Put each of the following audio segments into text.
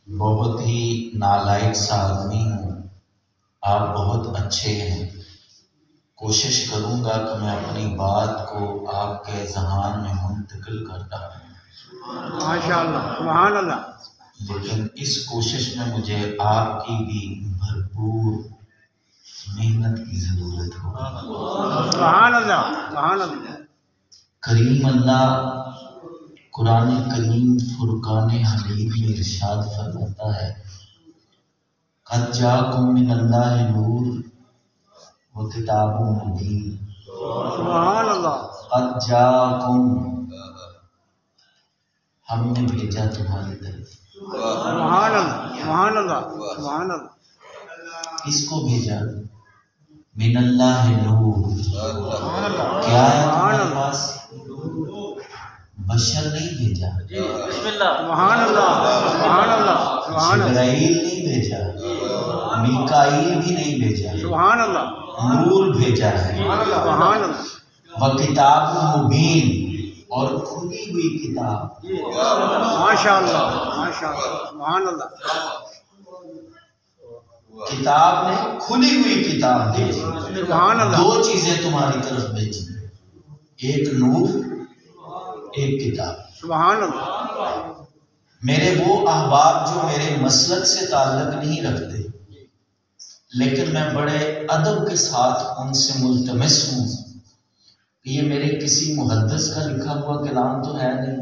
بہت ہی نالائق سا آدمی ہوں، آپ بہت اچھے ہیں۔ کوشش کروں گا کہ میں اپنی بات کو آپ کے ذہان میں منتقل کرتا ہوں، ماشاءاللہ، سبحان اللہ۔ لیکن اس کوشش میں مجھے آپ کی بھی بھرپور محنت کی ضرورت ہوگی۔ سبحان اللہ، سبحان اللہ۔ کریم اللہ قرآن کریم فرقان حمید میں ارشاد فرماتا ہے، قد جاءکم من اللہ نور و کتاب مبین۔ سبحان اللہ۔ قد جاءکم، ہم نے بھیجا تمہاری طرف۔ سبحان اللہ، سبحان اللہ، سبحان اللہ۔ کس کو بھیجا؟ من اللہ نور۔ کیا ہے تمہارے پاس؟ بشر نہیں بھیجا، سبحان اللہ، سبحان اللہ، سبحان اللہ، جبرائیل نہیں بھیجا، میکائیل بھی نہیں بھیجا، سبحان اللہ، نور بھیجا ہے۔ سبحان اللہ۔ وکتاب مبین، اور کھلی ہوئی کتاب۔ ماشاءاللہ، ماشاءاللہ، سبحان اللہ۔ کتاب نے کھلی ہوئی کتاب بھیجی۔ سبحان اللہ۔ دو چیزیں تمہاری طرف بھیجی، ایک نور، ایک کتاب۔ سبحان اللہ۔ میرے وہ احباب جو میرے مسلک سے تعلق نہیں رکھتے، لیکن میں بڑے ادب کے ساتھ ان سے ملتمس ہوں کہ یہ میرے کسی محدث کا لکھا ہوا کلام تو ہے نہیں،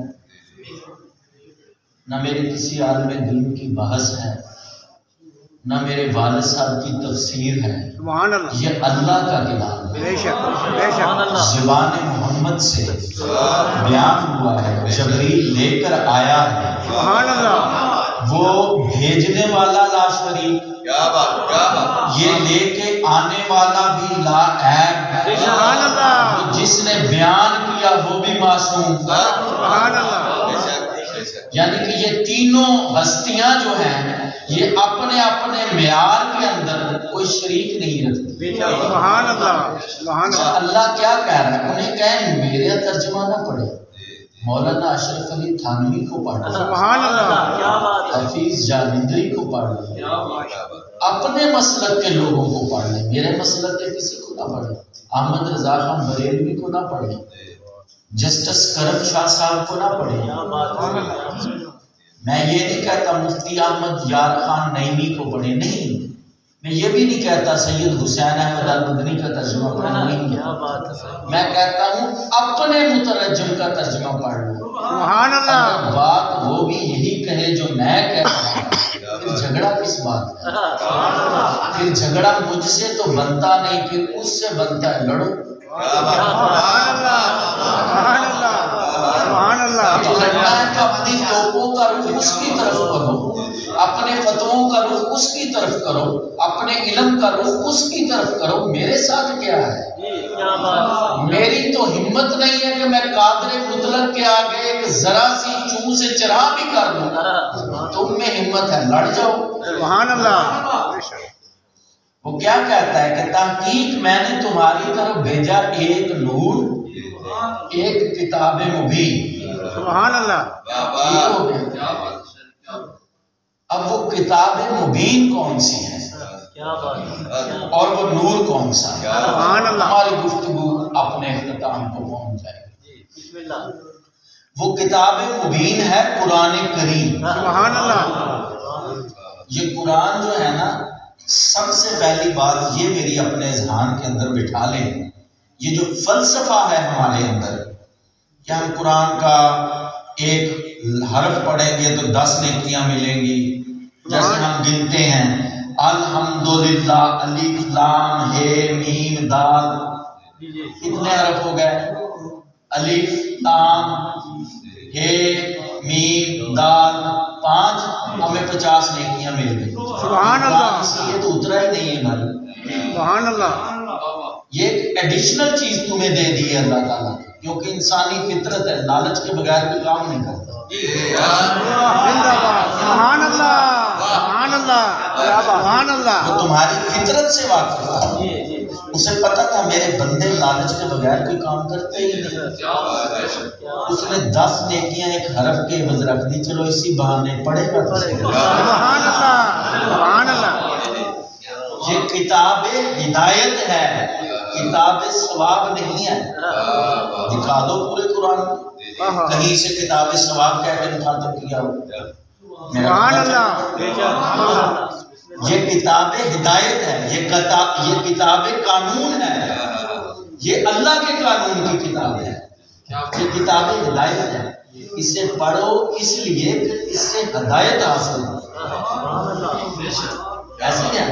نہ میرے کسی عالم دین کی بحث ہے، نہ میرے والد صاحب کی تفسیر ہے، سبحان اللہ۔ یہ اللہ کا کلام ہے، بے شک، بے شک۔ زبان محمد سے بیان ہوا ہے، جبریل لے کر آیا ہے۔ سبحان اللہ۔ وہ بھیجنے والا لا شریک، یہ لے کے آنے والا بھی لا عیب، سبحان اللہ۔ جس نے بیان کیا وہ بھی معصوم۔ سبحان اللہ۔ یعنی کہ یہ تینوں ہستیاں جو ہیں یہ اپنے اپنے معیار کے اندر کوئی شریک نہیں رکھتی۔ سبحان اللہ، سبحان اللہ۔ اللہ کیا کہہ رہا ہے؟ انہیں کہیں میرے ترجمہ نہ پڑھے، مولانا اشرف علی تھانوی کو پڑھ لو، سبحان اللہ۔ حفیظ جالندری کو پڑھ لو، اپنے مسلک کے لوگوں کو پڑھ لیں، میرے مسلک کے کسی کو نہ پڑھیں، احمد رضا خان بریلوی کو نہ پڑھیں، جسٹس کرم شاہ صاحب کو نہ پڑھیں۔ میں یہ نہیں کہتا مفتی احمد یار خان نعیمی کو پڑھیں، نہیں، میں یہ بھی نہیں کہتا سید حسین احمد المدنی کا ترجمہ پڑھیں، نہیں، میں کہتا ہوں اپنے مترجم کا ترجمہ پڑھ لو۔ سبحان اللہ۔ اگر بات وہ بھی یہی کہے جو میں کہہ رہا ہوں، پھر جھگڑا کس بات کا؟ پھر جھگڑا مجھ سے تو بنتا نہیں، پھر اس سے بنتا ہے، لڑو۔ سبحان اللہ، سبحان اللہ، سبحان اللہ۔ لڑنا ہے تو اپنی توپوں کا رخ اس کی طرف کرو، اپنے فتووں کا رخ اس کی طرف کرو، اپنے علم کا رخ اس کی طرف کرو۔ میرے ساتھ کیا ہے؟ میری تو ہمت نہیں ہے کہ میں قادر مطلق کے آگے ایک ذرا سی چون سے چرا بھی کر لوں، تم میں ہمت ہے، لڑ جاؤ۔ سبحان اللہ۔ وہ کیا کہتا ہے کہ تحقیق میں نے تمہاری طرف بھیجا ایک نور، ایک کتاب مبین۔ سبحان اللہ۔ اب وہ کتاب مبین کون سی ہے اور وہ نور کون سا ہے؟ سبحان اللہ۔ ہماری گفتگو اپنے اختتام کو پہنچ جائے گی۔ وہ کتاب مبین ہے قرآن کریم۔ سبحان اللہ۔ یہ قرآن جو ہے نا، سب سے پہلی بات یہ میری اپنے ذہان کے اندر بٹھا لیں، یہ جو فلسفہ ہے ہمارے اندر کہ ہم قرآن کا ایک حرف پڑھیں گے تو 10 نیکیاں ملیں گی، جیسے ہم گنتے ہیں الحمدللہ الف لام ہے میم دال، کتنے حرف ہو گئے؟ الف لام ہے میم دال 5، ہمیں 50 نیکیاں مل گئی۔ سبحان اللہ۔ اس لیے تو اترا ہی نہیں ہے بھائی، سبحان اللہ۔ یہ ایک ایڈیشنل چیز تمہیں دے دی ہے اللہ تعالیٰ، کیونکہ انسانی فطرت ہے، لالچ کے بغیر کوئی کام نہیں کرتا۔ سبحان اللہ، سبحان اللہ، سبحان اللہ۔ وہ تمہاری فطرت سے واقف ہے۔ اسے پتا تھا میرے بندے لالچ کے بغیر کوئی کام کرتے ہی نہیں. اس نے 10 نیکیاں ایک حرف کے عوض رکھ دی. چلو اسی بہانے پڑھے گا. سبحان اللہ سبحان اللہ. یہ کتاب ہدایت ہے, کتاب ثواب نہیں ہے. دکھا دو پورے قرآن کہیں سے کتاب ثواب کہہ کے مخاطب کیا ہو. سبحان اللہ. یہ کتاب ہدایت ہے, یہ کتاب قانون ہے, یہ اللہ کے قانون کی کتاب ہے. یہ کتاب ہدایت ہے. اسے پڑھو اس لیے کہ اس سے ہدایت حاصل ہو. ایسے ہے.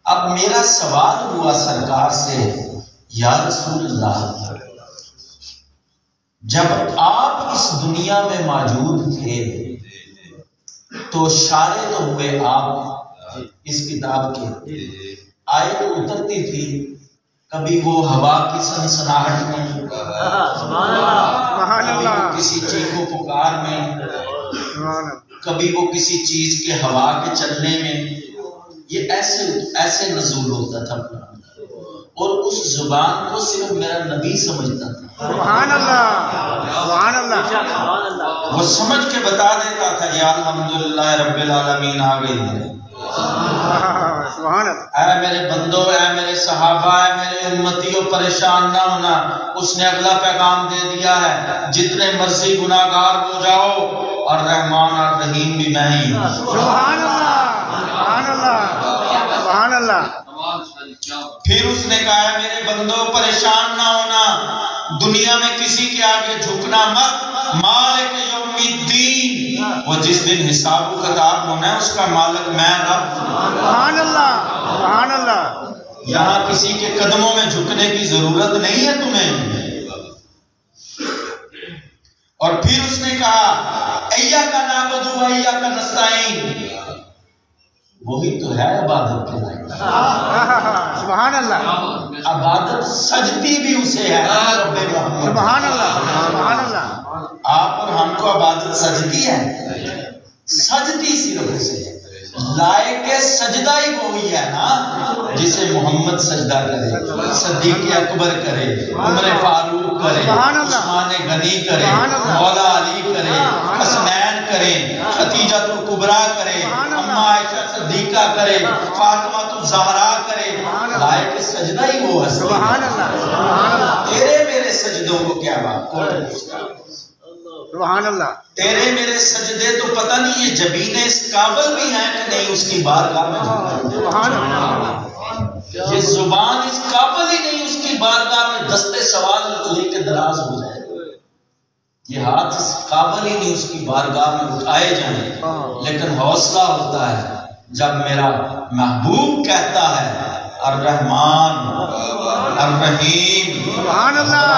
اب میرا سوال ہوا سرکار سے, یا رسول اللہ, جب آپ اس دنیا میں موجود تھے تو اشارے تو ہوئے آپ اس کتاب کے, آیت اترتی تھی, کبھی وہ ہوا کی سنسناہٹ میں, کبھی وہ کسی چیخو پکار میں, کبھی وہ کسی چیز کے ہوا کے چلنے میں. یہ ایسے نزول ہوتا تھا, اور اس زبان کو صرف میرا نبی سمجھتا تھا. سبحان اللہ سبحان اللہ. وہ سمجھ کے بتا دیتا تھا یا الحمدللہ رب العالمین آ گئی ہے. سبحان اللہ. اے میرے بندو, اے میرے صحابہ, اے میرے امتیوں, پریشان نہ ہونا. اس نے اگلا پیغام دے دیا ہے, جتنے مرضی گناہگار ہو جاؤ اور رحمان اور رحیم بھی میں ہی. سبحان اللہ سبحان اللہ سبحان اللہ. پھر اس نے کہا ہے میرے بندو پریشان نہ ہونا, دنیا میں کسی کے آگے جھکنا مت. مالک یوم الدین, وہ جس دن حساب و کتاب ہونا ہے اس کا مالک میں رب. سبحان اللہ سبحان اللہ. یہاں کسی کے قدموں میں جھکنے کی ضرورت نہیں ہے تمہیں. اور پھر اس نے کہا ایاک نعبد و ایاک نستعین, وہی تو ہے عبادت کے لائق. سبحان اللہ. عبادت سجدی بھی اسے ہے. سبحان اللہ سبحان اللہ. آپ اور ہم کو عبادت سجدی ہے, سجدی صرف اسے ہے. لائق سجدہ ہی وہی ہے نا جسے محمد سجدہ کرے, صدیق اکبر کرے, عمر فاروق کرے, عثمان غنی کرے, مولا علی کرے, حسنین کرے, خدیجہ الکبریٰ کرے, اماں عائشہ صدیقہ کرے, فاطمہ الزہرا کرے. لائق سجدہ ہی وہ ہے. سبحان اللہ. تیرے میرے سجدوں کو کیا بات, سبحان اللہ. تیرے میرے سجدے تو پتہ نہیں یہ جبینے اس قابل بھی ہیں کہ نہیں اس کی بارگاہ میں. سبحان اللہ. یہ زبان اس قابل ہی نہیں اس کی بارگاہ میں دستے سوال لے کے دراز ہو جائے. یہ ہاتھ اس قابل ہی نہیں اس کی بارگاہ میں اٹھائے جائیں. لیکن حوصلہ ہوتا ہے جب میرا محبوب کہتا ہے الرحمن الرحیم. سبحان اللہ.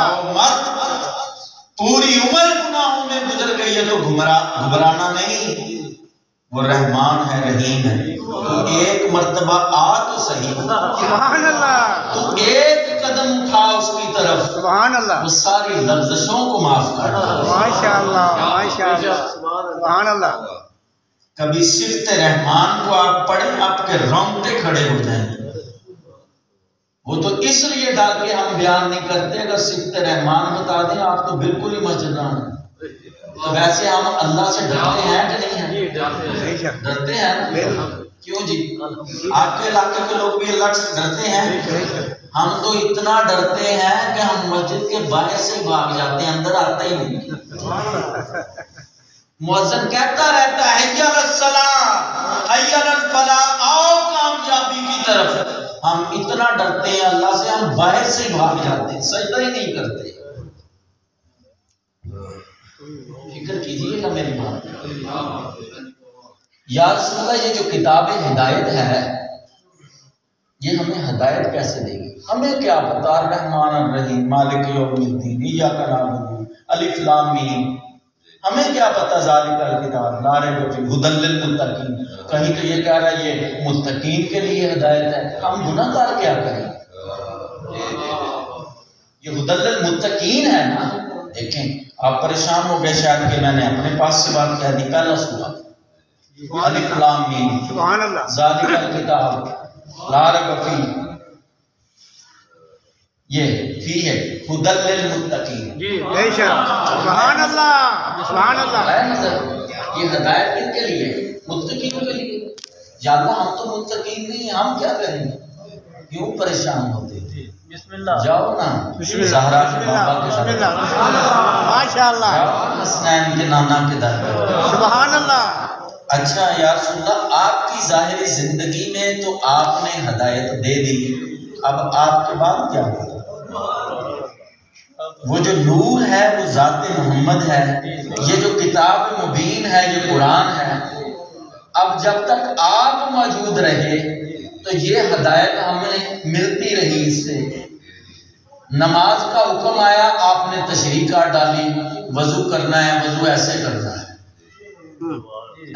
پوری عمر گناہوں میں گزر گئی ہے تو گھبرانا نہیں, وہ رحمان ہے رحیم ہے. تو ایک مرتبہ آ تو صحیح, سبحان اللہ. تو ایک قدم اٹھا اس کی طرف, سبحان اللہ. وہ ساری لفظوں کو معاف کر دے. ماشاءاللہ ماشاءاللہ سبحان اللہ. کبھی صفت رحمان کو آپ پڑھیں آپ کے رونگٹے کھڑے ہو جائیں. وہ تو اس لیے ڈال کے ہم بیان نہیں کرتے, اگر صفت رحمان بتا دیں آپ تو بالکل ہی مسجدان ہیں. تو ویسے ہم اللہ سے ڈرتے ہیں کہ نہیں ہیں؟ ڈرتے ہیں. کیوں جی, آپ کے علاقے کے لوگ بھی اللہ سے ڈرتے ہیں. ہم تو اتنا ڈرتے ہیں کہ ہم مسجد کے باہر سے بھاگ جاتے ہیں, اندر آتے ہی نہیں. مؤذن کہتا رہتا ہے حی علی الصلاۃ حی علی الفلاح, آؤ کامیابی کی طرف. ہم اتنا ڈرتے ہیں اللہ سے ہم باہر سے بھاگ جاتے ہیں, سجدہ ہی نہیں کرتے. فکر کیجئے گا میری بات. یا رسول اللہ, یہ جو کتاب ہدایت ہے یہ ہمیں ہدایت کیسے دے گی؟ ہمیں کیا پتا الرحمن الرحیم مالک یوم الدین ایاک نعبد الف لام میم, ہمیں کیا پتا ذالک الکتاب لا ریب فیہ ھدی للمتقین. کہیں تو یہ کہہ رہا ہے یہ متقین کے لیے ہدایت ہے. ہم گناہ گار کیا کریں, یہ ھدی للمتقین ہے نا. دیکھیں آپ پریشان ہو گئے شاید کہ میں نے اپنے پاس سے بات کہہ دی. پہلا سورہ الف لام میم سبحان اللہ. ذالک الکتاب لا ریب فیہ, یہ فی ہے ہدی للمتقین، جی بے شک، سبحان اللہ سبحان اللہ۔ ہے نظر یہ ہدایت کن کے لیے؟ متقین کے لیے۔ یا اللہ ہم تو متقین نہیں ہیں، ہم کیا کریں گے؟ کیوں پریشان ہوتے ہیں؟ بسم اللہ، جاؤ نا زہرا کے بابا کے بسم در اللہ، ماشاء اللہ، جاؤ حسنین کے نانا کے در پر۔ سبحان اللہ۔ اچھا یا رسول اللہ آپ کی ظاہری زندگی میں تو آپ نے ہدایت دے دی، اب آپ کے بعد کیا ہوگا؟ وہ جو نور ہے وہ ذات محمد ہے، یہ جو کتاب مبین ہے یہ قرآن ہے، اب جب تک آپ موجود رہے تو یہ ہدایت ہمیں ملتی رہی اس سے۔ نماز کا حکم آیا، آپ نے تشریح کر ڈالی، وضو کرنا ہے، وضو ایسے کرنا ہے،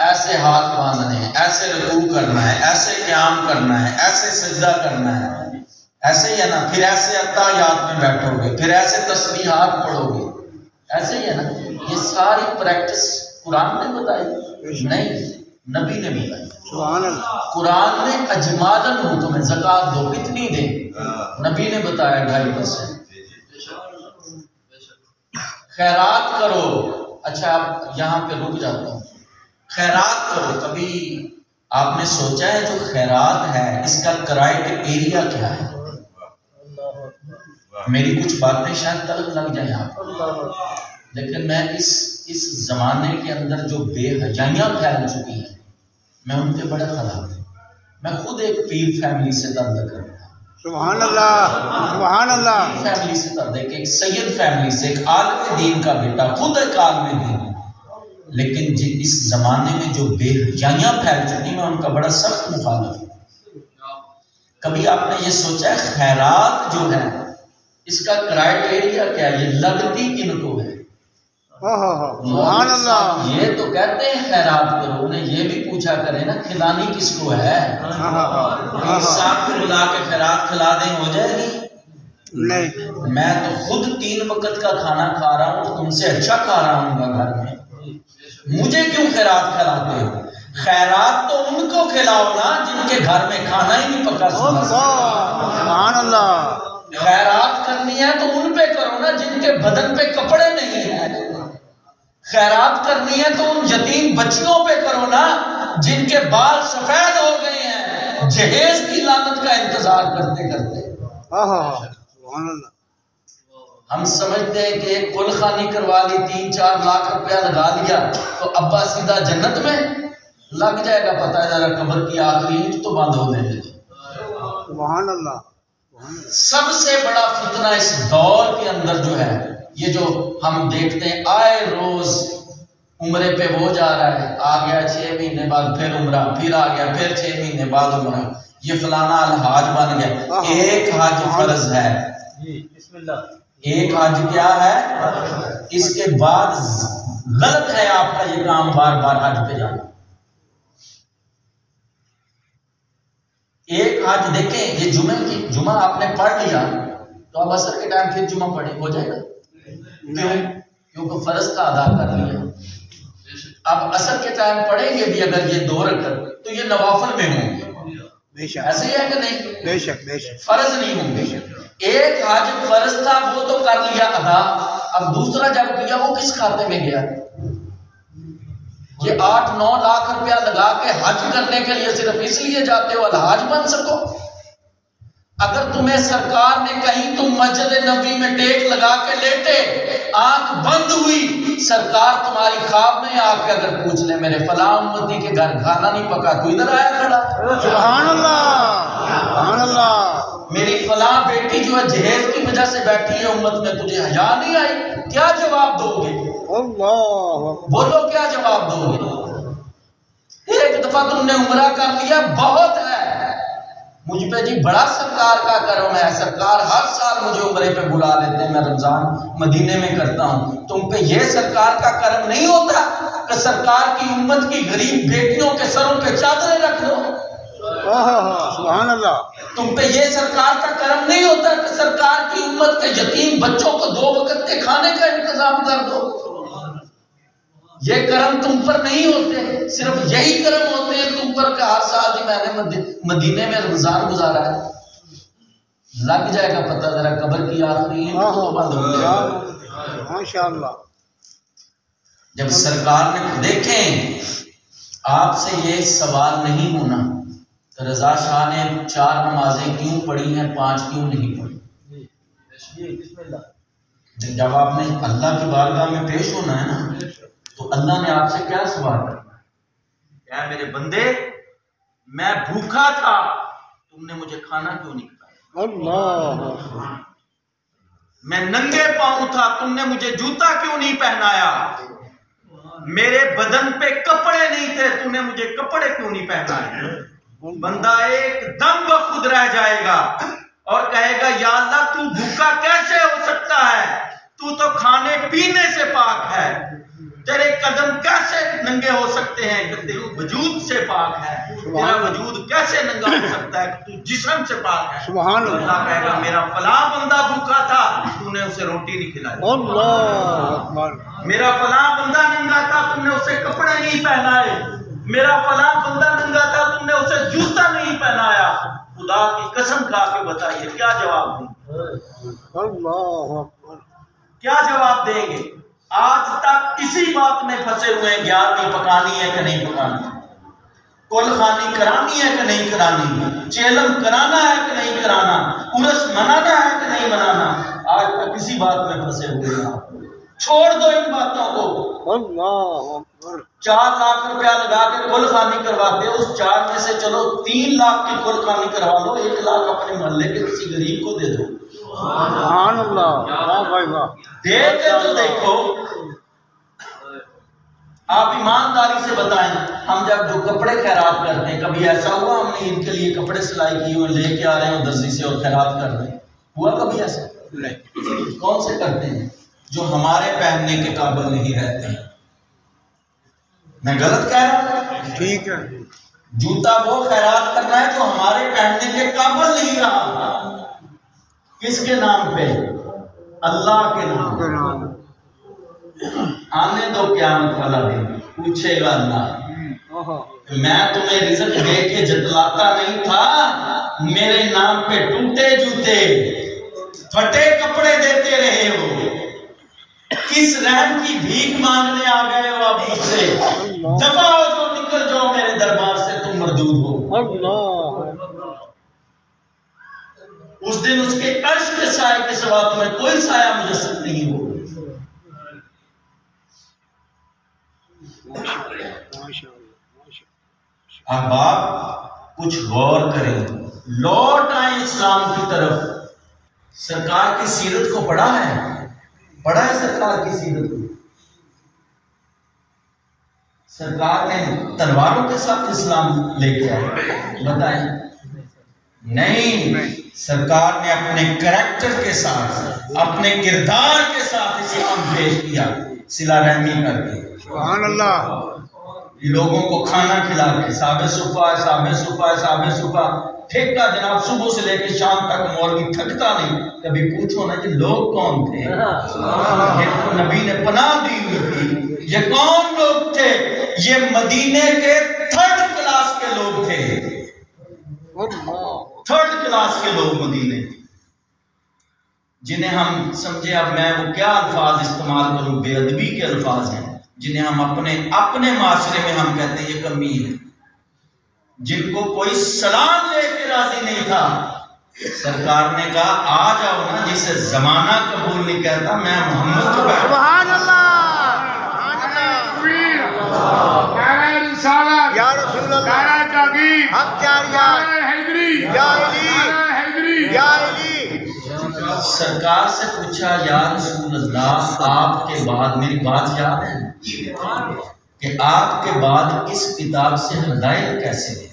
ایسے ہاتھ باندھنے ہیں، ایسے رکوع کرنا ہے، ایسے قیام کرنا ہے، ایسے سجدہ کرنا ہے، ایسے ہی ہے نا؟ پھر ایسے اتحیات میں بیٹھو گے، پھر ایسے تسبیحات پڑھو گے، ایسے ہی ہے نا؟ یہ ساری پریکٹس قرآن نے بتائی نہیں، نبی نے بتائی۔ سبحان اللہ۔ قرآن نے اجمالاً حکم ہے زکوٰۃ دو، کتنی دیں؟ نبی نے بتایا 2.5%۔ خیرات کرو، اچھا اب یہاں پہ رک جاتا ہوں، خیرات کرو، کبھی آپ نے سوچا ہے جو خیرات ہے اس کا کرائٹیریا کیا ہے؟ میری کچھ باتیں شاید تلخ لگ جائیں آپ کو، لیکن میں اس زمانے کے اندر جو بے حیائیاں پھیل چکی ہیں میں ان کے بڑے خلاف ہوں۔ میں خود ایک پیر فیملی سے تعلق کرتا ہوں، سبحان اللہ سبحان اللہ۔ فیملی سے تعلق، ایک سید فیملی سے، ایک عالم دین کا بیٹا، خود ایک عالم دین، لیکن اس زمانے میں جو بے حیائیاں پھیل چکی میں ان کا بڑا سخت مخالف ہوں۔ کبھی آپ نے یہ سوچا ہے خیرات جو ہے اس کا کرائٹیریا کیا ہے؟ یہ لگتی کن کو ہے؟ سبحان اللہ۔ یہ تو کہتے ہیں خیرات کرو، انہیں یہ بھی پوچھا کرے نا کھلانی کس کو ہے؟ ساتھ کو ملا کے خیرات کھلا دیں ہو جائے گی؟ نہیں، میں تو خود 3 وقت کا کھانا کھا رہا ہوں، تم سے اچھا کھا رہا ہوں گا گھر میں، مجھے کیوں خیرات کھلاتے ہو؟ خیرات تو ان کو کھلاؤ نا جن کے گھر میں کھانا ہی نہیں پکا سکتا۔ سبحان اللہ۔ خیرات کرنی ہے تو ان پہ کرو نا جن کے بدن پہ کپڑے نہیں ہیں۔ خیرات کرنی ہے تو ان یتیم بچیوں پہ کرو نا جن کے بال سفید ہو گئے ہیں جہیز کی لعنت کا انتظار کرتے کرتے۔ سبحان اللہ۔ ہم سمجھتے ہیں کہ ایک کل خانی کروا لی، 3-4 لاکھ روپیہ لگا لیا تو ابا سیدھا جنت میں لگ جائے گا، پتہ ہے ذرا قبر کی آخری اینٹ تو بند ہونے دے۔ سبحان اللہ۔ سب سے بڑا فتنہ اس دور کے اندر جو ہے، یہ جو ہم دیکھتے ہیں آئے روز عمرے پہ وہ جا رہا ہے، آ گیا 6 مہینے بعد پھر عمرہ، پھر آ گیا پھر 6 مہینے بعد عمرہ، یہ فلانا الحاج بن گیا۔ ایک حج فرض ہے، ایک حج کیا ہے؟ اس کے بعد غلط ہے آپ کا یہ کام بار بار حج پہ جانا۔ ایک حج دیکھیں، یہ جمعہ آپ نے پڑھ لیا تو اب عصر کے ٹائم پھر جمعہ پڑھے ہو جائے گا، کیونکہ فرض کا ادا کر لیا۔ اب عصر کے ٹائم پڑھیں گے بھی اگر یہ 2 رکعت تو یہ نوافل میں ہوں گے، ایسے ہی ہے کہ نہیں؟ بے شک بے شک، فرض نہیں ہوں گے۔ ایک حج فرض تھا وہ تو کر لیا ادا، اب دوسرا جب کیا وہ کس کھاتے میں گیا؟ یہ 8-9 لاکھ روپیہ لگا کے حج کرنے کے لیے صرف اس لیے جاتے ہو الحاج بن سکو؟ اگر تمہیں سرکار نے کہیں تم مسجد نبوی میں ٹیک لگا کے لیٹے، آنکھ بند ہوئی، سرکار تمہاری خواب میں آ کے اگر پوچھ لے میرے فلاں امتی کے گھر کھانا نہیں پکا، تو ادھر آیا کھڑا؟ سبحان اللہ سبحان اللہ۔ میری فلاں بیٹی جو ہے جہیز کی وجہ سے بیٹھی ہے امت میں، تجھے حیا نہیں آئی؟ کیا جواب دو گے؟ اللہ بولو کیا جواب دو گے؟ ایک دفعہ تم نے عمرہ کر لیا بہت ہے، مجھ پہ جی بڑا سرکار کا کرم ہے، سرکار ہر سال مجھے عمرے پہ بلا لیتے ہیں، میں رمضان مدینے میں کرتا ہوں، تم پہ یہ سرکار کا کرم نہیں ہوتا کہ سرکار کی امت کی غریب بیٹیوں کے سروں پہ چادریں رکھ دو؟ سبحان اللہ۔ تم پہ یہ سرکار کا کرم نہیں ہوتا کہ سرکار کی امت کے یتیم بچوں کو 2 وقت کے کھانے کا انتظام کر دو؟ یہ کرم تم پر نہیں ہوتے، صرف یہی کرم ہوتے ہیں تم پر کہ ہر سال ہی میں نے مدینے میں رمضان گزارا ہے۔ لگ جائے گا پتہ ذرا قبر کی آخری تو بند ہو جائے گا ماشاءاللہ۔ جب سرکار نے دیکھیں آپ سے یہ سوال نہیں ہونا تو رضا شاہ نے 4 نمازیں کیوں پڑھی ہیں 5 کیوں نہیں پڑھی؟ جب آپ نے اللہ کی بارگاہ میں پیش ہونا ہے نا تو اللہ نے آپ سے کیا سوال کرنا ہے؟ اے میرے بندے میں بھوکا تھا تم نے مجھے کھانا کیوں نہیں کھلایا؟ اللہ، میں ننگے پاؤں تھا تم نے مجھے جوتا کیوں نہیں پہنایا؟ میرے بدن پہ کپڑے نہیں تھے تم نے مجھے کپڑے کیوں نہیں پہنائے؟ بندہ ایک دم بخود رہ جائے گا اور کہے گا یا اللہ تو بھوکا کیسے ہو سکتا ہے؟ تو کھانے پینے سے پاک ہے، تیرے قدم کیسے ننگے ہو سکتے ہیں کہ تیرے وجود سے پاک ہے؟ تیرا وجود کیسے ننگا ہو سکتا ہے کہ تو جسم سے پاک ہے؟ سبحان اللہ۔ اللہ کہے گا میرا فلاں بندہ بھوکا تھا تو نے اسے روٹی نہیں کھلائی، اللہ اکبر، میرا فلاں بندہ ننگا تھا تم نے اسے کپڑے نہیں پہنائے، میرا فلاں بندہ ننگا تھا تم نے اسے جوتا نہیں پہنایا۔ خدا کی قسم کھا کے بتائیے کیا جواب دیں؟ اللہ اکبر، کیا جواب دیں گے؟ آج تک اسی بات میں پھنسے ہوئے ہیں 11ویں پکانی ہے کہ نہیں پکانی، کل خانی کرانی ہے کہ نہیں کرانی، چیلم کرانا ہے کہ نہیں کرانا، عرس منانا ہے کہ نہیں منانا، آج تک اسی بات میں پھنسے ہوئے ہیں آپ۔ چھوڑ دو ان باتوں کو۔ اللہ اکبر، 4 لاکھ روپیہ لگا کے کل خانی کرواتے ہو، اس 4 میں سے چلو 3 لاکھ کی کل خانی کروا لو، 1 لاکھ اپنے محلے کے کسی غریب کو دے دو۔ سبحان اللہ، واہ بھائی واہ، دے کے تو دیکھو۔ آپ ایمانداری سے بتائیں، ہم جب جو کپڑے خیرات کرتے ہیں کبھی ایسا ہوا ہم نے ان کے لیے کپڑے سلائی کی ہوئے لے کے آ رہے ہیں درزی سے اور خیرات کر رہے ہیں؟ ہوا کبھی ایسا؟ کون سے کرتے ہیں؟ جو ہمارے پہننے کے قابل نہیں رہتے ہیں۔ میں غلط کہہ رہا ہوں؟ ٹھیک ہے، جوتا وہ خیرات کرنا ہے جو ہمارے پہننے کے قابل نہیں رہا۔ کس کے نام پہ؟ اللہ کے نام پہ۔ آنے دو قیامت والا دن، پوچھے گا اللہ میں تمہیں رزق دے کے جتلاتا نہیں تھا؟ میرے نام پہ ٹوٹے جوتے پھٹے کپڑے دیتے رہے ہو، کس رحم کی بھیک مانگنے آ گئے ہو اب مجھ سے؟ دفع ہو جو، نکل جاؤ میرے دربار سے، تم مردود ہو۔ اللہ، اس دن اس کے عرش کے سائے کے سوا تمہیں کوئی سایہ مجسم نہیں ہو۔ احباب کچھ غور کریں، لوٹ آئیں اسلام کی طرف۔ سرکار کی سیرت کو پڑھا ہے؟ پڑھا ہے سرکار کی سیرت کو؟ سرکار نے تلواروں کے ساتھ اسلام لے کے آئے؟ بتائیں۔ نہیں، سرکار نے اپنے کریکٹر کے ساتھ، اپنے کردار کے ساتھ اسلام پیش کیا، صلہ رحمی کر کے۔ سبحان اللہ، لوگوں کو کھانا کھلا کے، صحابہ صفا ٹھیکتا جناب، صبح سے لے کے شام تک مولوی تھکتا نہیں۔ کبھی پوچھو نا یہ لوگ کون تھے؟ یہ تو نبی نے پناہ دی ہوئی تھی۔ یہ کون لوگ تھے؟ یہ مدینے کے 3rd کلاس کے لوگ تھے، 3rd کلاس کے لوگ مدینے، جنہیں ہم سمجھے اب میں وہ کیا الفاظ استعمال کروں، بے ادبی کے الفاظ ہیں، جنہیں ہم اپنے معاشرے میں ہم کہتے ہیں یہ کمی ہے، جن کو کوئی سلام لے کے راضی نہیں تھا۔ سرکار نے کہا آ جاؤ نا، جسے زمانہ قبول نہیں کرتا، میں محمد کو بیٹھا۔ سبحان اللہ، یا رسول اللہ، حق جاریات، یا علی، یا علی۔ سرکار سے پوچھا یا رسول اللہ آپ کے بعد، میری بات یاد ہے کہ آپ کے بعد اس کتاب سے ہدایت کیسے ہے؟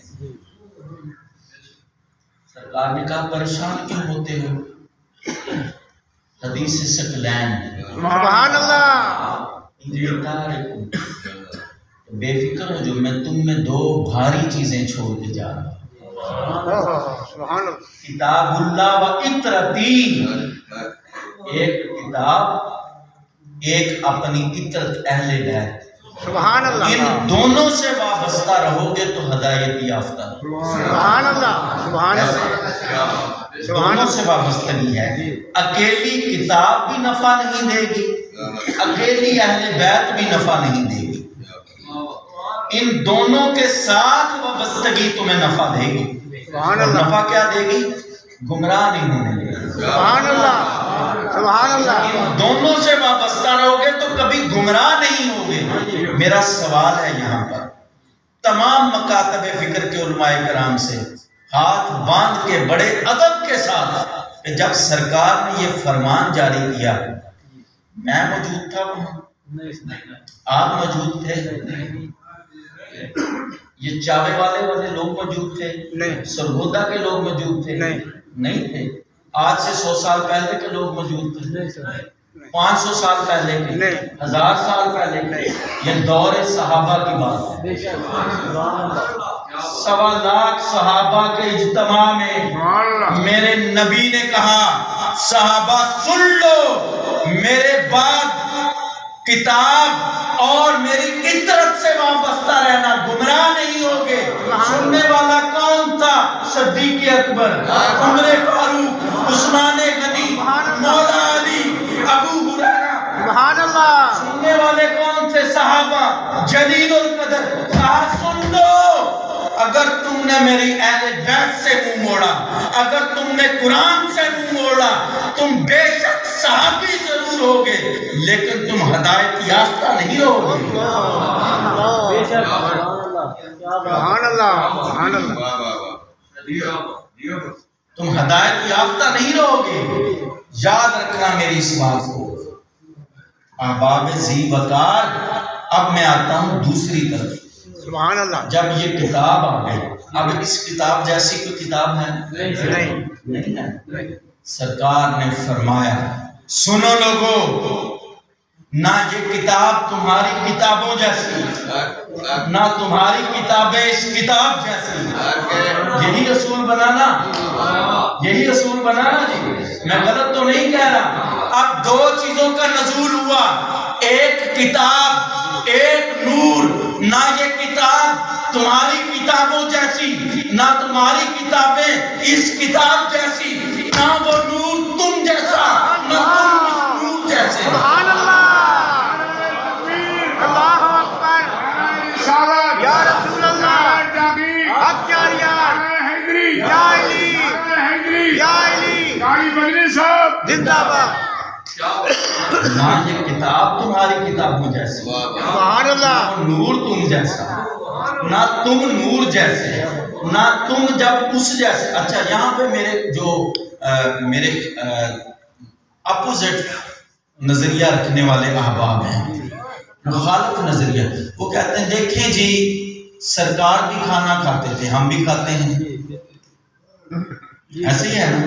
سرکار نے کہا پریشان کیوں ہوتے ہو؟ حدیث ثقلین، سبحان اللہ، بے فکر ہو جو، میں تم میں 2 بھاری چیزیں چھوڑ کے جا رہا ہوں، سبحان اللہ، کتاب اللہ و اطرتی، ایک کتاب، ایک اپنی اطرت اہل بیت۔ سبحان اللہ ان دونوں سے وابستہ رہو گے تو ہدایت یافتہ، سبحان اللہ سبحان اللہ دونوں سے وابستگی ہے۔ اکیلی کتاب بھی نفع نہیں دے گی، اکیلی اہل بیت بھی نفع نہیں دے گی، ان دونوں کے ساتھ وابستگی تمہیں نفع دے گی۔ سبحان اور اللہ نفع کیا دے گی؟ گمراہ نہیں ہونے دے گی۔ سبحان اللہ سبحان اللہ ان دونوں سے وابستہ رہو گے تو کبھی گمراہ نہیں ہوگے۔ میرا سوال ہے یہاں پر تمام مکاتب فکر کے علماء کرام سے ہاتھ باندھ کے بڑے ادب کے ساتھ کہ جب سرکار نے یہ فرمان جاری کیا، میں موجود تھا وہاں، آپ موجود تھے، یہ چاوے والے لوگ موجود تھے، نہیں سرگودا کے لوگ موجود تھے، نہیں تھے۔ آج سے 100 سال پہلے کے لوگ موجود تھے، 500 سال پہلے کے، 1000 سال پہلے کے، یہ دور صحابہ کی بات ہے۔ 1.25 لاکھ صحابہ کے اجتماع میں میرے نبی نے کہا صحابہ سن لو، میرے بعد کتاب اور میری اطرت سے وابستہ رہنا، گمراہ نہیں ہوگے۔ سننے والا کون تھا؟ صدیق اکبر، عمر فاروق، عثمان غنی، مولا علی، ابو ہریرہ۔ سبحان اللہ سننے والے کون تھے؟ صحابہ جلیل القدر۔ کہا سن لو، اگر تم نے میری اہل بیت سے منہ موڑا، اگر تم نے قرآن سے منہ موڑا، تم بے شک صحابی ضرور ہوگے لیکن تم ہدایت یافتہ نہیں ہوگے۔ سبحان اللہ سبحان اللہ تم ہدایت یافتہ نہیں رہوگے۔ یاد رکھنا میری اس بات کو۔ احباب ذی وقار، اب میں آتا ہوں دوسری طرف۔ سبحان اللہ جب یہ کتاب آ گئی، اب اس کتاب جیسی کوئی کتاب ہے؟ نہیں ہے۔ سرکار نے فرمایا سنو لوگو، نہ یہ کتاب تمہاری کتابوں جیسی، نہ تمہاری کتابیں اس کتاب جیسی۔ یہی رسول بنانا، یہی رسول بنانا جی، میں غلط تو نہیں کہہ رہا۔ اب 2 چیزوں کا نزول ہوا، ایک کتاب، ایک نور۔ نہ یہ کتاب تمہاری کتابوں جیسی، نہ تمہاری کتابیں اس کتاب جیسی، نہ وہ نور تم جیسا، نہ تم اس نور جیسے۔ سبحان اللہ اللہ اکبر یا رسول اللہ حق یا علی یا علی زندہ باد۔ نہ یہ کتاب تمہاری کتابوں جیسی، سبحان اللہ نہ نور تم جیسا، نہ تم نور جیسے، نہ تم جب اس جیسے۔ اچھا یہاں پہ میرے اپوزٹ نظریہ رکھنے والے احباب ہیں، مخالف نظریہ، وہ کہتے ہیں دیکھیں جی سرکار بھی کھانا کھاتے تھے، ہم بھی کھاتے ہیں، ایسے ہی ہے نا؟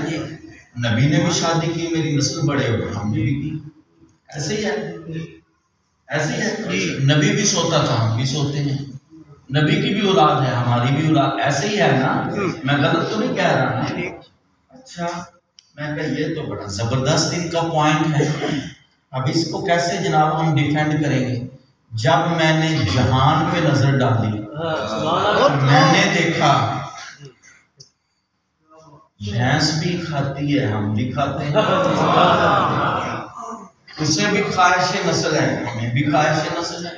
نبی نے بھی شادی کی، میری نسل بڑے ہوئے، ہم نے بھی کی، ایسے ہی ہے، ایسے ہی ہے۔ نبی بھی سوتا تھا، ہم بھی سوتے ہیں، نبی کی بھی اولاد ہے، ہماری بھی اولاد، ایسے ہی ہے نا؟ میں غلط تو نہیں کہہ رہا نا؟ اچھا میں کہا یہ تو بڑا زبردست ان کا پوائنٹ ہے، اب اس کو کیسے جناب ہم ڈیفینڈ کریں گے؟ جب میں نے جہان پہ نظر ڈالی، میں نے دیکھا بھینس بھی کھاتی ہے، ہم بھی کھاتے ہیں، اسے بھی خواہش نسل ہے، ہمیں بھی خواہش نسل ہے،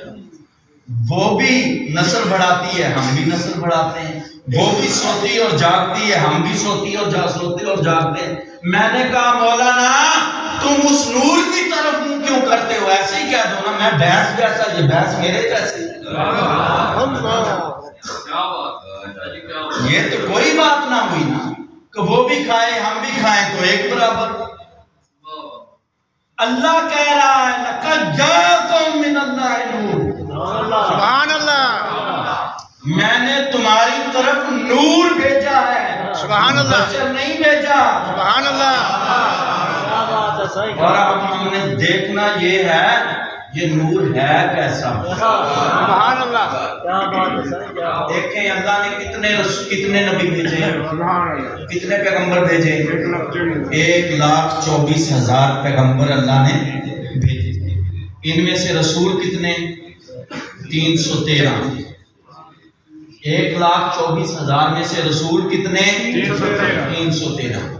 وہ بھی نسل بڑھاتی ہے، ہم بھی نسل بڑھاتے ہیں، وہ بھی سوتی اور جاگتی ہے، ہم بھی سوتی اور جاگتے ہیں۔ میں نے کہا مولانا تم اس نور کی طرف منہ کیوں کرتے ہو؟ ایسے ہی کہہ دو نا، میں بھینس جیسا، یہ بھینس میرے جیسی۔ یہ تو کوئی بات نہ ہوئی نا کہ وہ بھی کھائے ہم بھی کھائیں تو ایک برابر۔ اللہ کہہ رہا ہے لَقَدْ جَاءَكُم مِّنَ اللَّهِ نُورٌ، سبحان اللہ میں نے تمہاری طرف نور بھیجا ہے، سبحان اللہ بشر نہیں بھیجا۔ سبحان اللہ اور اب ہم نے دیکھنا یہ ہے یہ نور ہے کیسا۔ سبحان اللہ دیکھیں اللہ نے کتنے نبی بھیجے ہیں، کتنے پیغمبر بھیجے؟ 1,24,000 پیغمبر اللہ نے بھیجے۔ ان میں سے رسول کتنے؟ 313 1,24,000 میں سے رسول کتنے 313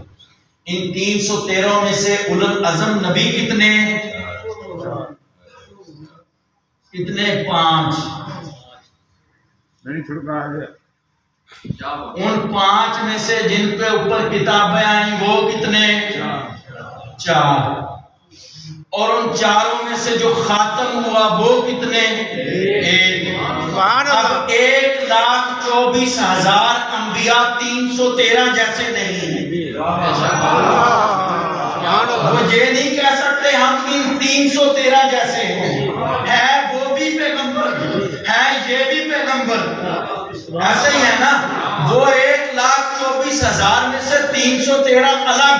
ان 313 میں سے اولو العزم نبی کتنے 5 ان 5 میں سے جن کے اوپر کتابیں آئیں وہ کتنے 4 اور ان 4 میں سے جو خاتم ہوا وہ کتنے 1 اب 1,24,000 انبیاء 313 جیسے نہیں ہیں وہ یہ نہیں کہہ سکتے ہم 313 جیسے ہیں ہے وہ بھی پیغمبر ہے یہ بھی پیغمبر ایسے ہی ہے نا وہ 1,24,000 میں سے 313 الگ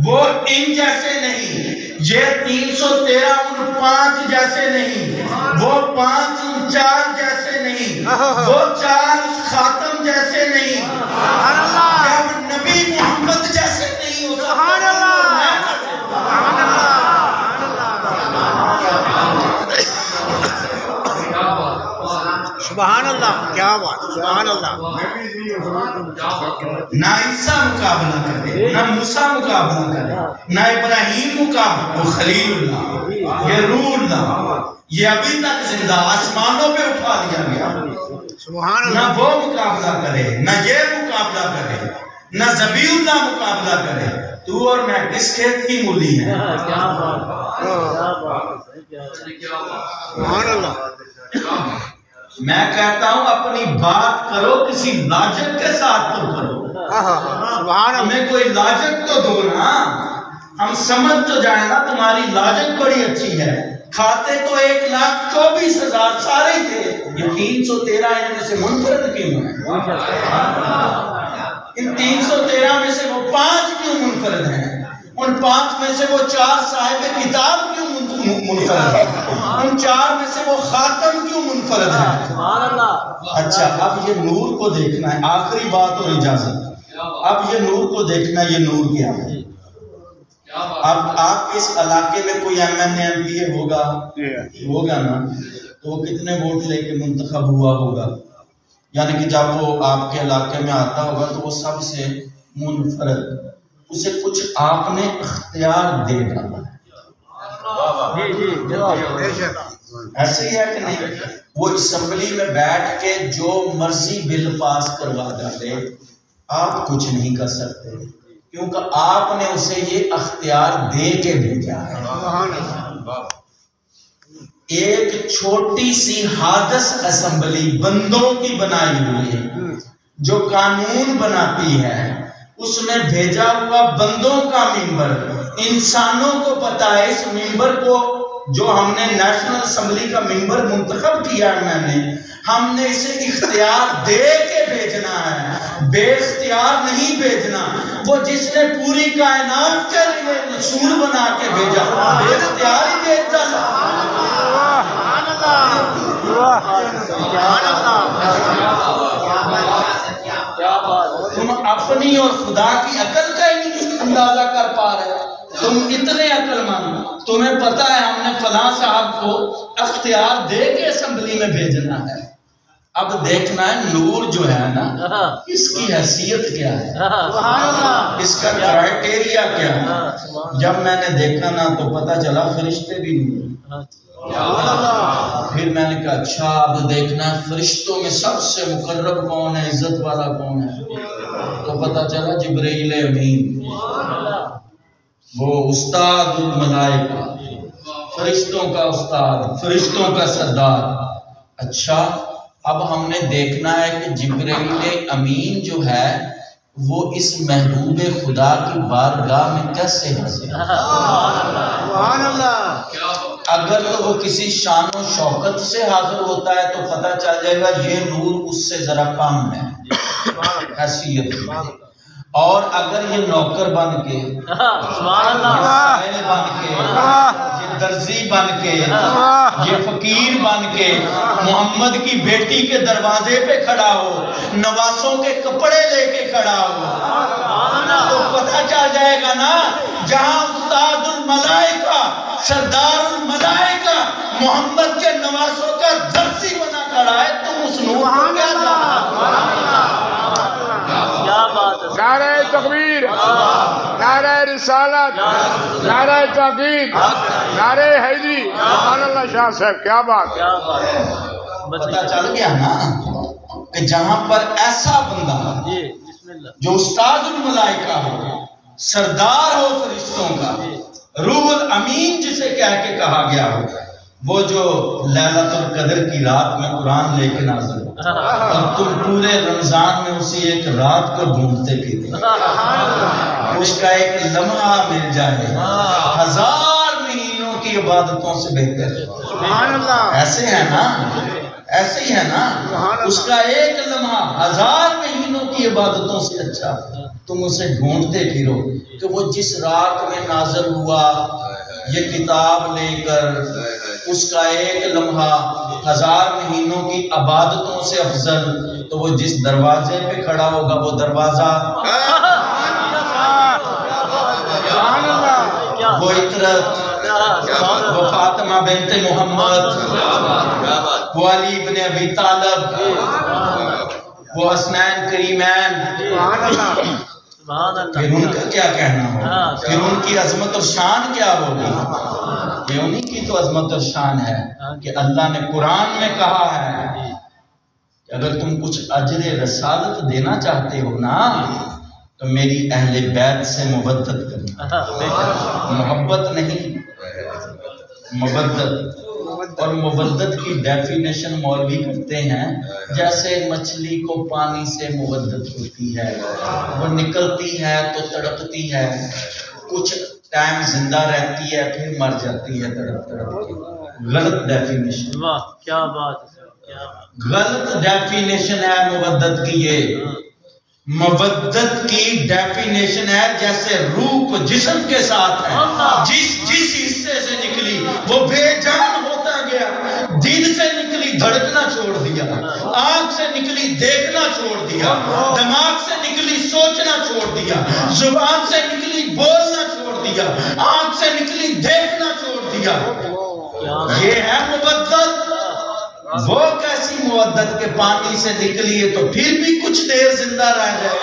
وہ ان جیسے نہیں یہ 313 ان 5 جیسے نہیں وہ 5 ان 4 جیسے نہیں وہ 4 اس خاتم جیسے نہیں جب نبی محمد جیسے نہیں ہو سبحان اللہ سبحان اللہ کیا بات سبحان اللہ نہ عیسیٰ مقابلہ کرے نہ موسیٰ مقابلہ کرے نہ ابراہیم مقابلہ وہ خلیل اللہ یہ روح اللہ یہ ابھی تک زندہ آسمانوں پہ اٹھا لیا گیا سبحان نہ اللہ وہ مقابلہ کرے نہ یہ مقابلہ کرے نہ ذبیح اللہ مقابلہ کرے تو اور میں کس کھیت کی مولی ہیں سبحان اللہ میں کہتا ہوں اپنی بات کرو کسی لاجک کے ساتھ تو کرو سبحان اللہ ہمیں کوئی لاجک تو دو نا ہم سمجھ تو جائیں نا تمہاری لاجک بڑی اچھی ہے کھاتے تو 1,24,000 سارے ہی تھے یہ 313 ان میں سے منفرد کیوں ہیں ان 313 میں سے وہ 5 کیوں منفرد ہیں ان 5 میں سے وہ 4 صاحب کتاب کیوں منفرد ہیں ان 4 میں سے وہ خاتم کیوں منفرد ہیں اچھا اب یہ نور کو دیکھنا ہے آخری بات اور اجازت اب یہ نور کو دیکھنا ہے یہ نور کیا ہے اب آپ اس علاقے میں کوئی MNA ہوگا نا تو وہ کتنے ووٹ لے کے منتخب ہوا ہوگا یعنی کہ جب وہ آپ کے علاقے میں آتا ہوگا تو وہ سب سے منفرد اسے کچھ آپ نے اختیار دے ڈالا ہے ایسے ہی ہے کہ نہیں وہ اسمبلی میں بیٹھ کے جو مرضی بل پاس کروا ڈالے آپ کچھ نہیں کر سکتے کیونکہ آپ نے اسے یہ اختیار دے کے بھیجا ہے ایک چھوٹی سی حادث اسمبلی بندوں کی بنائی ہوئی جو قانون بناتی ہے اس میں بھیجا ہوا بندوں کا ممبر انسانوں کو پتا ہے اس ممبر کو جو ہم نے نیشنل اسمبلی کا ممبر منتخب کیا ہے میں نے ہم نے اسے اختیار دے کے بھیجنا ہے بے اختیار نہیں بھیجنا وہ جس نے پوری کائنات کے لیے رسول بنا کے بھیجا بے اختیار ہی بھیجتا تم اپنی اور خدا کی عقل کا ہی نہیں اندازہ کر پا رہے تم اتنے عقل مند تمہیں پتا ہے ہم نے فلاں صاحب کو اختیار دے کے اسمبلی میں بھیجنا ہے اب دیکھنا ہے نور جو ہے نا اس کی حیثیت کیا ہے اس کا کرائٹیریا کیا ہے جب میں نے دیکھا نا تو پتا چلا فرشتے بھی نہیں پھر میں نے کہا اچھا اب دیکھنا ہے فرشتوں میں سب سے مقرب کون ہے عزت والا کون ہے تو پتا چلا جبرائیل امین وہ استاد الملائکہ فرشتوں کا استاد فرشتوں کا سردار اچھا اب ہم نے دیکھنا ہے کہ جبرائیل امین جو ہے وہ اس محبوب خدا کی بارگاہ میں کیسے حاضر ہے اگر تو وہ کسی شان و شوکت سے حاضر ہوتا ہے تو پتہ چل جائے گا یہ نور اس سے ذرا کم ہے حیثیت اور اگر یہ نوکر بن کے یہ بن کے یہ درزی بن کے یہ فقیر بن کے محمد کی بیٹی کے دروازے پہ کھڑا ہو نواسوں کے کپڑے لے کے کھڑا ہو تو پتہ چل جائے گا نا جہاں استاد الملائکہ سردار الملائکہ محمد کے نواسوں کا درسی بنا کھڑا ہے، تم اس نور کو کیا جانتے؟ کیا بات ہے، نعرہ تکبیر، نعرہ رسالت، نعرہ تحقیق، نعرہ حیدری، سبحان اللہ شاہ صاحب، کیا بات، کیا بات ہے، پتہ چل گیا نا کہ جہاں پر ایسا بندہ جی بسم اللہ، جو استاد الملائکہ ہو، سردار ہو فرشتوں کا، روح الامین جسے کہہ کے کہا گیا ہو، وہ جو لیلۃ القدر کی رات میں قرآن لے کے نازل ہو اور تم پورے رمضان میں اسی ایک رات کو ڈھونڈتے پھرتے، اس کا ایک لمحہ مل جائے 1000 مہینوں کی عبادتوں سے بہتر ہے۔ سبحان اللہ، ایسے ہے نا، ایسے ہی ہے نا، اس کا ایک لمحہ 1000 مہینوں کی عبادتوں سے اچھا، تم اسے ڈھونڈتے پھرو کہ وہ جس رات میں نازل ہوا یہ کتاب لے کر، اس کا ایک لمحہ 1000 مہینوں کی عبادتوں سے افضل، تو وہ جس دروازے پہ کھڑا ہوگا وہ دروازہ، وہ عطرت، وہ فاطمہ بنت محمد، وہ علی بن ابی طالب، وہ حسنین کریمین، پھر ان کا کیا کہنا ہوگا، پھر ان کی عظمت اور شان کیا ہوگی؟ یہ انہی کی تو عظمت اور شان ہے کہ اللہ نے قرآن میں کہا ہے کہ اگر تم کچھ اجر رسالت دینا چاہتے ہو نا تو میری اہل بیت سے مودت کرنا، محبت نہیں، مودت۔ اور مودت کی ڈیفینیشن مولوی کرتے ہیں جیسے مچھلی کو پانی سے مودت ہوتی ہے، وہ نکلتی ہے تو تڑپتی ہے، کچھ ٹائم زندہ رہتی ہے پھر مر جاتی ہے تڑپ تڑپ کے۔ غلط ڈیفینیشن، واہ کیا بات ہے، کیا بات، غلط ڈیفینیشن ہے مودت کی۔ یہ مودت کی ڈیفینیشن ہے جیسے روح کو جسم کے ساتھ ہے، جس حصے سے نکلی وہ بے جان ہوتا گیا، دل سے نکلی دھڑکنا چھوڑ دیا، آنکھ سے نکلی دیکھنا چھوڑ دیا، دماغ سے نکلی سوچنا چھوڑ دیا، زبان سے نکلی بولنا چھوڑ دیا، آنکھ سے نکلی دیکھنا چھوڑ دیا۔ یہ ہے مودت۔ وہ کیسی مودت کے پانی سے نکلی ہے تو پھر بھی کچھ دیر زندہ رہ جائے۔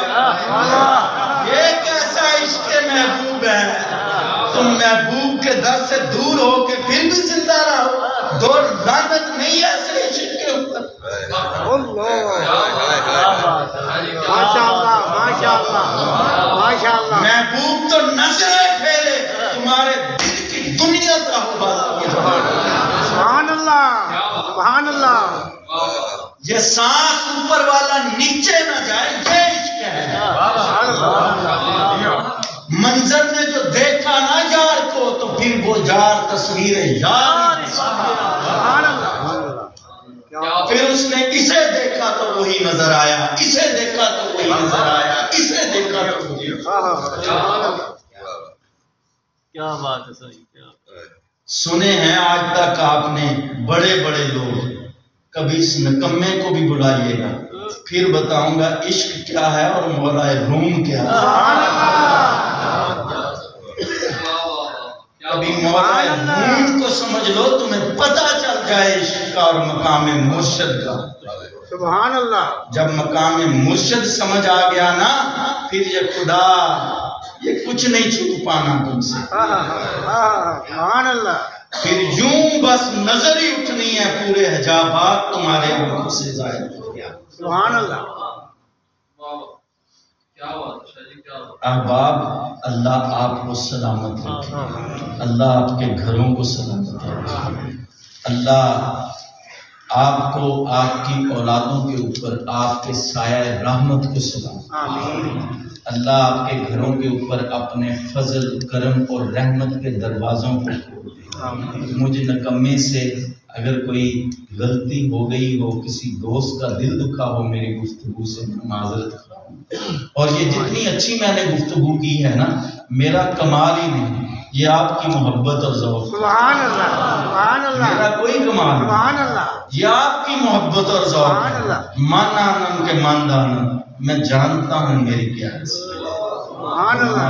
یہ کیسا عشق محبوب ہے، تم محبوب کے در سے دور ہو کے پھر بھی زندہ رہو، دو لعنت نہیں ہے ایسے عشق کے اوپر۔ ماشاءاللہ، ماشاءاللہ، ماشاءاللہ، محبوب تو نظریں پھیرے تمہارے دل کی دنیا کا ہو بازا کی۔ سبحان اللہ، سبحان اللہ، یہ سانس اوپر والا نیچے نہ جائے، یہ عشق ہے۔ منظر نے جو دیکھا نا یار کو تو پھر وہ یار تصویر یار، سبحان اللہ، پھر اس نے اسے دیکھا تو وہی نظر آیا، اسے دیکھا تو وہی نظر آیا، اسے دیکھا تو وہی۔ کیا بات ہے، صحیح، کیا سنے ہیں آج تک آپ نے بڑے بڑے لوگ، کبھی اس نکمے کو بھی بلائیے گا، پھر بتاؤں گا عشق کیا ہے اور مولا روم کیا ہے۔ کبھی مولا روم کو سمجھ لو تمہیں پتہ چل جائے عشق کا اور مقام مرشد کا۔ سبحان اللہ، جب مقام مرشد سمجھ آ گیا نا پھر یہ خدا یہ کچھ نہیں چھپ پانا تم سے، سبحان اللہ، پھر یوں بس نظر ہی اٹھنی ہے، پورے حجابات تمہارے آنکھوں سے ظاہر ہو گیا۔ سبحان اللہ، احباب اللہ آپ کو سلامت رکھے، اللہ آپ کے گھروں کو سلامت رکھے، اللہ آپ کو آپ کی اولادوں کے اوپر آپ کے سایہ رحمت کو سلامت رکھے، اللہ آپ کے گھروں کے اوپر اپنے فضل کرم اور رحمت کے دروازوں کو کھول دے۔ مجھے نکمے سے اگر کوئی غلطی ہو گئی ہو، کسی دوست کا دل دکھا ہو میری گفتگو سے، میں معذرت کرتا ہوں۔ اور یہ جتنی اچھی میں نے گفتگو کی ہے نا، میرا کمال ہی نہیں، یہ آپ کی محبت اور ذوق، سبحان اللہ، سبحان اللہ، میرا کوئی کمال نہیں، سبحان اللہ، یہ آپ کی محبت اور ذوق سبحان ہے۔ اللہ، من آنم کے من دانم، میں جانتا ہوں میری کیا ہے۔ سبحان اللہ۔